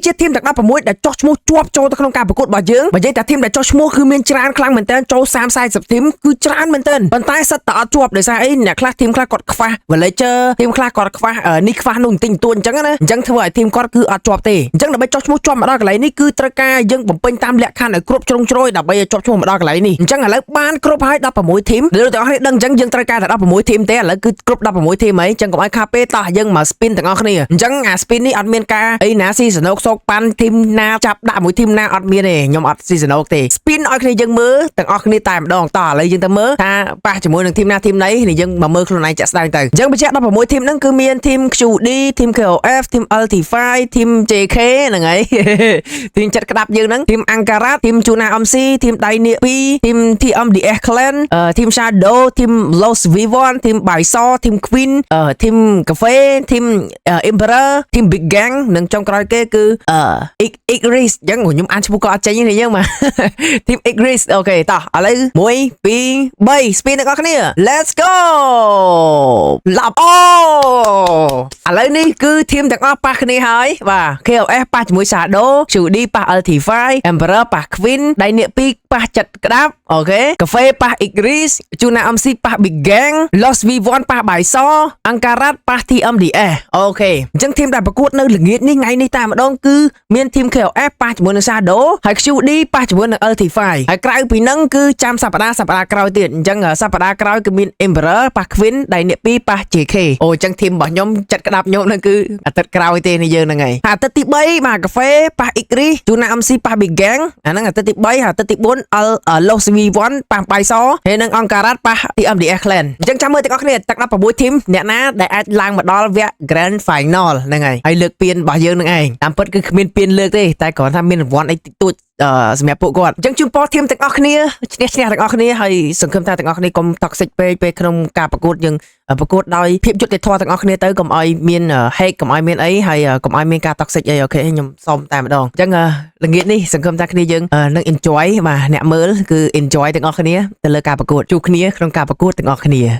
ជាធីមទាំង16ដែលចោះឈ្មោះជាប់ចូលទៅក្នុងការប្រកួតរបស់យើងបើនិយាយតែធីមដែលចោះឈ្មោះគឺមានច្រើនខ្លាំងមែនតើចូល30-40ធីមគឺច្រើនមែនតើប៉ុន្តែសិតតែអត់ជាប់ដោយសារអីអ្នកខ្លះធីមខ្លះគាត់ខ្វះ villager ធីមខ្លះគាត់ខ្វះនេះខ្វះនោះបន្តិចបន្តួចអញ្ចឹងណាអញ្ចឹងធ្វើឲ្យធីមគាត់គឺអត់ជាប់ទេអញ្ចឹងដើម្បីចោះឈ្មោះជាប់មកដល់កន្លែងនេះគឺត្រូវការយើងបំពេញតាមលក្ខខណ្ឌឲ្យគ្រប់ជ្រុងជ្រោយដើម្បីឲ្យជាប់ឈ្មោះមកដល់កន្លែងនេះអញ្ចឹងឥឡូវបានគ្រប់ហើយ16ធីមដែលទាំងអស់គ្នាដឹងអញ្ចឹងយើងត្រូវការតែ16ធីមទេឥឡូវគឺគ្រប់16ធីមហើយអញ្ចឹងកុំឲ្យខាតពេលតោះយើងមក spin ទាំងអស់គ្នាអញ្ចឹងអា spin នេះអត់មានការអីណាស៊ីសណូកសោកប៉ាន់ធីមណាចាប់ដាក់មួយធីមណាអត់មានទេខ្ញុំអត់ស៊ីសណូកទេ spin ឲ្យគ្នាយើងមើលទាំងអស់គ្នាតែម្ដងតោះឥឡូវយើងទៅមើលថាប៉ះជាមួយនឹងធីមណាធីមណីនេះយើងមកមើលខ្លួនឯងចាក់ស្ដែងទៅអញ្ចឹងបញ្ជាក់16ធីមហ្នឹងគឺមានធីម QD ធីម KOF ធីម LT5 ធីម JK ហ្នឹងហើយធីមចិត្តក្តាប់យើងហ្នឹងធីម Angkarat ធីម Chuna MC ធីម Dainia 2ធីម TMDS Clan ធីម Shadow ធីម Los V1 ធីម Baiso ធីម Queen ធីម Cafe ធីម Emperor ធីម Big Gang និងចុងក្រោយគេគឺIgris អញ្ចឹងខ្ញុំអានឈ្មោះក៏អត់ចេញទេយើងមកធីម Igris អូខេតោះឥឡូវ1 2 3 spin ទាំងអស់គ្នា Let's go ឡាប់អូឥឡូវនេះគឺធីមទាំងអស់ប៉ះគ្នាហើយបាទ KOS ប៉ះជាមួយ Shadow QD ប៉ះ LT5 Emperor ប៉ះ Queen ដៃនាគ2ប៉ះចិត្តក្តាប់អូខេ Cafe ប៉ះ Igris Chuna MC ប៉ះ Big Gang Los V1 ប៉ះ Baiso Angkarat ប៉ះ TMDS អូខេអញ្ចឹងធីមដែលប្រកួតនៅល្ងាចនេះថ្ងៃនេះតែម្ដងគឺមានធីម KOF ប៉ះជាមួយនឹង Shadow ហើយ QD ប៉ះជាមួយនឹង LT5 ហើយក្រៅពីហ្នឹងគឺចាំសប្តាហ៍ក្រោយទៀតអញ្ចឹងសប្តាហ៍ក្រោយគឺមាន Emperor ប៉ះ Queen ដៃនាគ2ប៉ះ JK អូអញ្ចឹងធីមរបស់ខ្ញុំចិត្តក្តាប់ខ្ញុំហ្នឹងគឺអាទិត្យក្រោយទេនេះយើងហ្នឹងហើយអាទិត្យទី3បាទ Cafe ប៉ះ Igris Chuna MC ប៉ះ Big Gang អាហ្នឹងអាទិត្យទី3ហើយអាទិត្យទី4 Los V1 ប៉ះ Baiso ហើយនឹង Angkarat ប៉ះ TMDS Clan អញ្ចឹងចាំមើលទាំងអស់គ្នាទាំង16ធីមអ្នកណាដែលអាចឡើងមកដល់វគ្គ Grand Final ហ្នឹងហើយលើកពានរបស់យើងនឹងឯងតាមពិតគឺគ្មានពានលើកទេតែគ្រាន់ថាមានរង្វាន់អីតិចតួចសម្រាប់ពួកគាត់អញ្ចឹងជូនពរធីមទាំងអស់គ្នាឈ្នះទាំងអស់គ្នាហើយសង្ឃឹមថាទាំងអស់គ្នាកុំ toxic ពេកពេលក្នុងការប្រកួតយើងប្រកួតដោយភាពយុត្តិធម៌ទាំងអស់គ្នាទៅកុំឲ្យមាន hate កុំឲ្យមានអីហើយកុំឲ្យមានការ toxic អីអូខេខ្ញុំសូមតែម្ដងអញ្ចឹងល្ងាចនេះសង្ឃឹមថាគ្នាយើងនឹង enjoy បាទអ្នកមើលគឺ enjoy ទាំងអស់គ្នាទៅលើការប្រកួតជួបគ្នាក្នុងការប្រកួតទាំងអស់គ្នា